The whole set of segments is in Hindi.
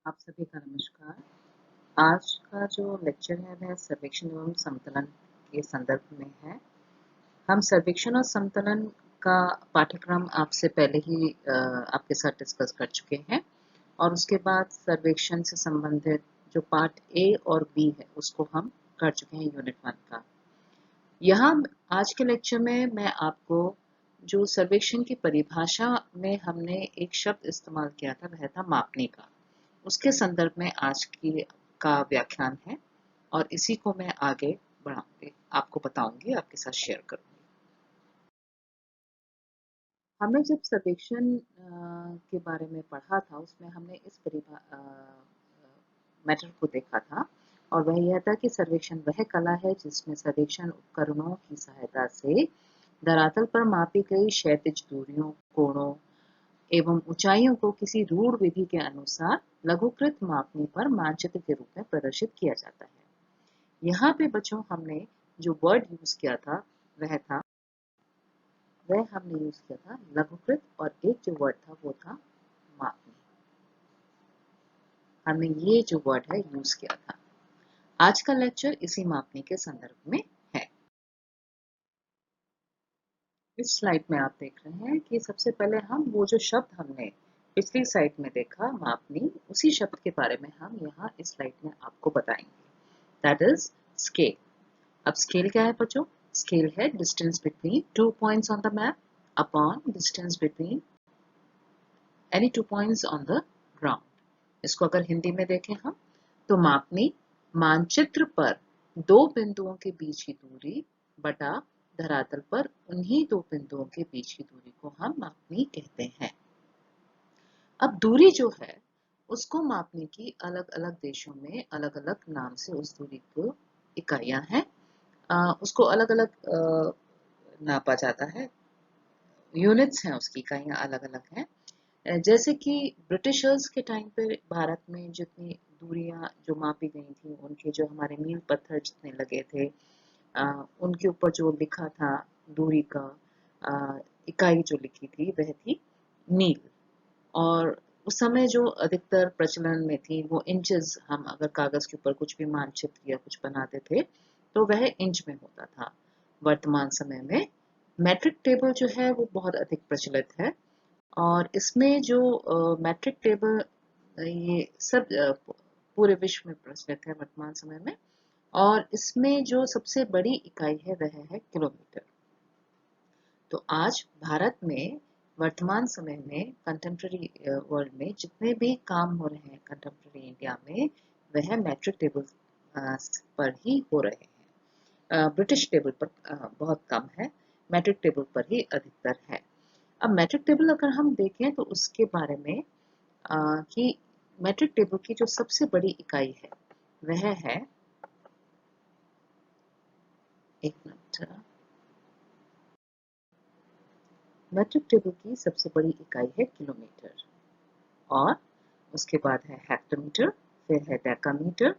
आप सभी का नमस्कार। आज का जो लेक्चर है वह सर्वेक्षण एवं समतलन के संदर्भ में है। हम सर्वेक्षण और समतलन का पाठ्यक्रम आपसे पहले ही आपके साथ डिस्कस कर चुके हैं और उसके बाद सर्वेक्षण से संबंधित जो पार्ट ए और बी है उसको हम कर चुके हैं यूनिट 1 का। यहाँ आज के लेक्चर में मैं आपको जो सर्वेक्षण की परिभाषा में हमने एक शब्द इस्तेमाल किया था वह था मापने का। उसके संदर्भ में आज की का व्याख्यान है और इसी को मैं आगे बढ़ाऊंगी, आपको बताऊंगी, आपके साथ शेयर करूंगी। हमने जब सर्वेक्षण के बारे में पढ़ा था उसमें हमने इस मैटर को देखा था और वह यह था कि सर्वेक्षण वह कला है जिसमें सर्वेक्षण उपकरणों की सहायता से धरातल पर मापी गई क्षैतिज दूरियों, कोणों एवं ऊंचाइयों को किसी रूढ़ विधि के अनुसार लघुकृत मापनी पर मानचित्र के रूप में प्रदर्शित किया जाता है। यहाँ पे बच्चों हमने जो वर्ड यूज किया था वह हमने यूज किया था लघुकृत और एक जो वर्ड था वो था मापनी। हमने ये जो वर्ड है यूज किया था। आज का लेक्चर इसी मापनी के संदर्भ में है। इस स्लाइड में आप देख रहे हैं कि सबसे पहले हम वो जो शब्द हमने पिछली स्लाइड में देखा मापनी, उसी शब्द के बारे में हम यहाँ इस स्लाइड में आपको बताएंगे। That is scale. अब स्केल क्या है बच्चों? स्केल है distance between 2 points on the map upon distance between any 2 points on the ground. इसको अगर हिंदी में देखें हम तो मापनी मानचित्र पर दो बिंदुओं के बीच की दूरी बटा धरातल पर उन्हीं दो बिंदुओं के बीच की दूरी को हम मापनी कहते हैं। अब दूरी जो है उसको मापने की अलग अलग देशों में अलग अलग नाम से उस दूरी को इकाइयां हैं, उसको अलग अलग नापा जाता है। यूनिट्स हैं, उसकी इकाइयां अलग अलग हैं। जैसे कि ब्रिटिशर्स के टाइम पे भारत में जितनी दूरियां जो मापी गई थी, उनके जो हमारे मील पत्थर जितने लगे थे, उनके ऊपर जो लिखा था दूरी का इकाई जो लिखी थी वह थी मील। और उस समय जो अधिकतर प्रचलन में थी वो इंचेस, हम अगर कागज के ऊपर कुछ भी मानचित्र या कुछ बनाते थे तो वह इंच में होता था। वर्तमान समय में मैट्रिक टेबल जो है वो बहुत अधिक प्रचलित है और इसमें जो मैट्रिक टेबल ये सब पूरे विश्व में प्रचलित है वर्तमान समय में। और इसमें जो सबसे बड़ी इकाई है वह है किलोमीटर। तो आज भारत में वर्तमान समय में कंटेम्प्रेरी वर्ल्ड में जितने भी काम हो रहे हैं कंटेम्प्रेरी इंडिया में वह मैट्रिक टेबल पर ही हो रहे हैं। ब्रिटिश टेबल पर बहुत कम है, मैट्रिक टेबल पर ही अधिकतर है। अब मैट्रिक टेबल अगर हम देखें तो उसके बारे में कि मैट्रिक टेबल की जो सबसे बड़ी इकाई है वह है, एक मिनट, मैट्रिक टेबल की सबसे बड़ी इकाई है किलोमीटर और उसके बाद है हेक्टोमीटर, फिर है डेकामीटर,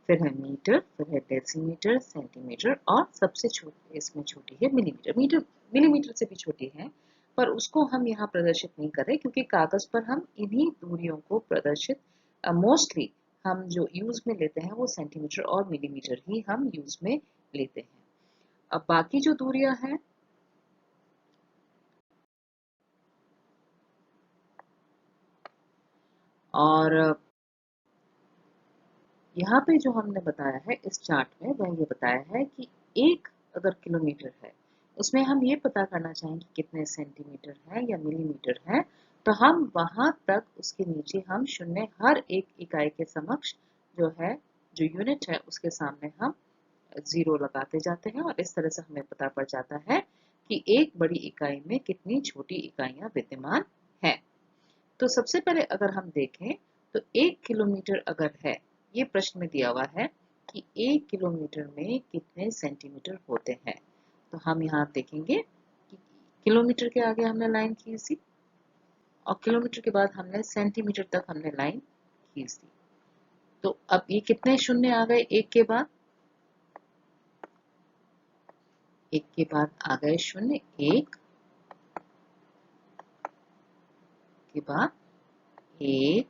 फिर है मीटर, फिर है डेसीमीटर, सेंटीमीटर और सबसे छोटी इसमें छोटी है मिलीमीटर। मिलीमीटर से भी छोटी है पर उसको हम यहाँ प्रदर्शित नहीं कर रहे क्योंकि कागज पर हम इन्हीं दूरियों को प्रदर्शित मोस्टली हम जो यूज में लेते हैं वो सेंटीमीटर और मिलीमीटर ही हम यूज में लेते हैं। अब बाकी जो दूरियां हैं और यहाँ पे जो हमने बताया है इस चार्ट में वह ये बताया है कि एक अगर किलोमीटर है उसमें हम ये पता करना चाहेंगे कितने सेंटीमीटर है या मिलीमीटर है तो हम वहां तक उसके नीचे हम शून्य हर एक इकाई के समक्ष जो है जो यूनिट है उसके सामने हम जीरो लगाते जाते हैं और इस तरह से हमें पता पड़ जाता है कि एक बड़ी इकाई में कितनी छोटी इकाइयां विद्यमान है। तो सबसे पहले अगर हम देखें तो 1 किलोमीटर अगर है, ये प्रश्न में दिया हुआ है कि 1 किलोमीटर में कितने सेंटीमीटर होते हैं। तो हम यहाँ देखेंगे कि किलोमीटर के आगे हमने लाइन खींच दी और किलोमीटर के बाद हमने सेंटीमीटर तक हमने लाइन खींच दी। तो अब ये कितने शून्य आ गए? एक के बाद आ गए शून्य, एक के बाद एक,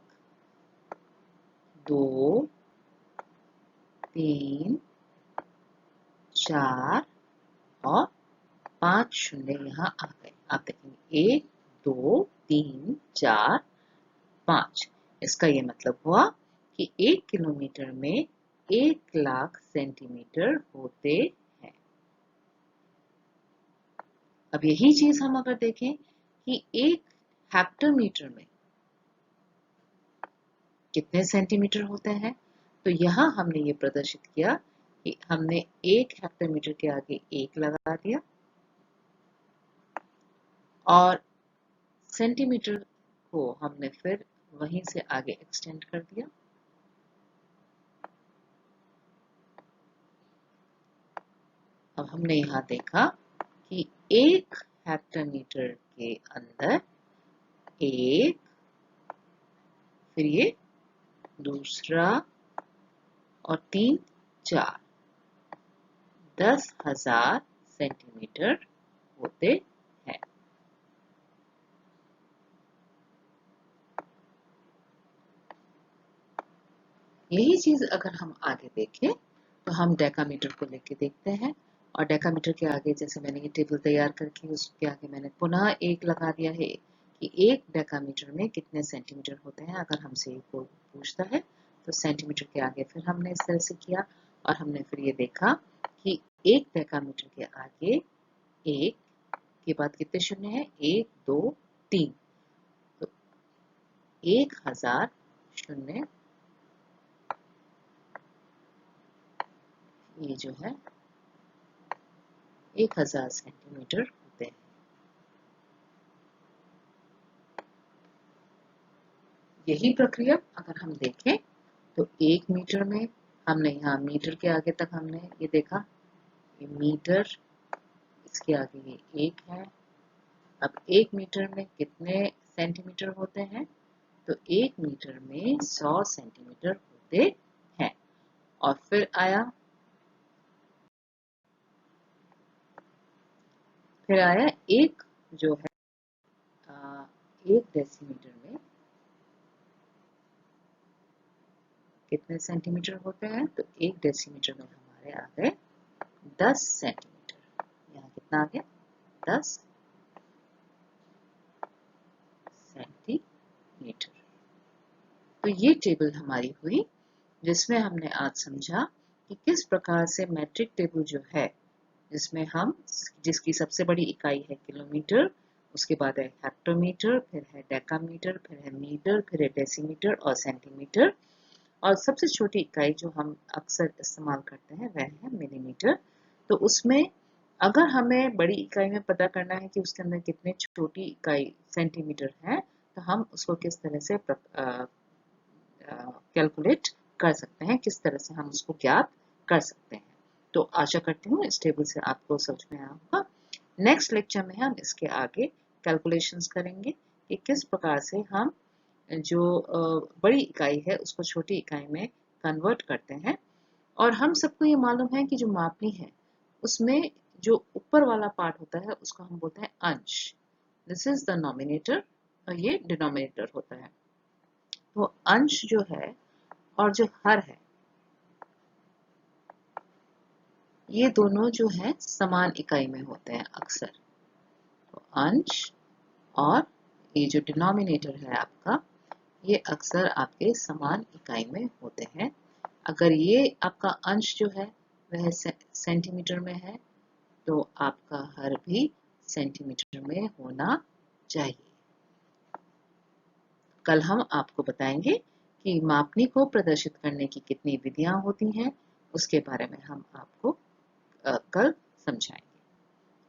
2 3 4 और 5 शून्य यहाँ आ गए। आप देखेंगे 1 2 3 4 5। इसका ये मतलब हुआ कि 1 किलोमीटर में 1 लाख सेंटीमीटर होते हैं। अब यही चीज हम अगर देखें कि 1 हेक्टोमीटर में कितने सेंटीमीटर होते हैं, तो यहाँ हमने ये प्रदर्शित किया कि हमने 1 हेक्टोमीटर के आगे 1 लगा दिया और सेंटीमीटर को हमने फिर वहीं से आगे एक्सटेंड कर दिया। अब हमने यहाँ देखा कि 1 हेक्टोमीटर के अंदर 1, फिर ये दूसरा और 3 4 10,000 सेंटीमीटर होते हैं। यही चीज अगर हम आगे देखें तो हम डेकामीटर को लेके देखते हैं और डेकामीटर के आगे जैसे मैंने ये टेबल तैयार करके उसके आगे मैंने पुनः 1 लगा दिया है कि 1 डेकामीटर में कितने सेंटीमीटर होते हैं। अगर हमसे कोई पूछता है तो सेंटीमीटर के आगे फिर हमने इस तरह से किया और हमने फिर ये देखा कि 1 डेकामीटर के आगे 1 के बाद कितने शून्य है, 1 2 3, तो 1000 शून्य, ये जो है 1000 सेंटीमीटर होते हैं। यही प्रक्रिया अगर हम देखें तो 1 मीटर में हमने यहाँ मीटर के आगे तक हमने ये देखा, ये मीटर, इसके आगे ये 1 है। अब 1 मीटर में कितने सेंटीमीटर होते हैं, तो 1 मीटर में 100 सेंटीमीटर होते हैं। और फिर आया एक जो है 1 डेसीमीटर में कितने सेंटीमीटर होते हैं, तो 1 डेसीमीटर में हमारे आ गए 10 सेंटीमीटर। यहाँ कितना आ गया, 10 सेंटीमीटर। तो ये टेबल हमारी हुई जिसमें हमने आज समझा कि किस प्रकार से मैट्रिक टेबल जो है, जिसमें हम जिसकी सबसे बड़ी इकाई है किलोमीटर, उसके बाद है हेक्टोमीटर, फिर है डेकामीटर, फिर है मीटर, फिर है डेसीमीटर और सेंटीमीटर, और सबसे छोटी इकाई जो हम अक्सर इस्तेमाल करते हैं वह है मिलीमीटर। तो उसमें अगर हमें बड़ी इकाई में पता करना है कि उसके अंदर कितने छोटी इकाई सेंटीमीटर है, तो हम उसको किस तरह से कैलकुलेट कर सकते हैं, किस तरह से हम उसको ज्ञात कर सकते हैं। तो आशा करती हूँ इस टेबल से आपको समझ में आया होगा। नेक्स्ट लेक्चर में हम इसके आगे कैलकुलेशंस करेंगे कि किस प्रकार से हम जो बड़ी इकाई है उसको छोटी इकाई में कन्वर्ट करते हैं। और हम सबको ये मालूम है कि जो मापनी है उसमें जो ऊपर वाला पार्ट होता है उसको हम बोलते हैं अंश, दिस इज द नॉमिनेटर और ये डिनोमिनेटर होता है। तो अंश जो है और जो हर है, ये दोनों जो है समान इकाई में होते हैं अक्सर। तो अंश और ये जो डिनोमिनेटर है आपका, ये अक्सर आपके समान इकाई में होते हैं। अगर ये आपका अंश जो है वह सेंटीमीटर में है तो आपका हर भी सेंटीमीटर में होना चाहिए। कल हम आपको बताएंगे कि मापनी को प्रदर्शित करने की कितनी विधियां होती हैं, उसके बारे में हम आपको कल समझाएंगे।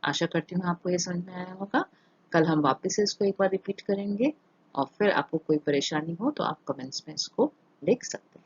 आशा करती हूँ आपको ये समझ में आया होगा। कल हम वापस से इसको एक बार रिपीट करेंगे और फिर आपको कोई परेशानी हो तो आप कमेंट्स में इसको लिख सकते हैं।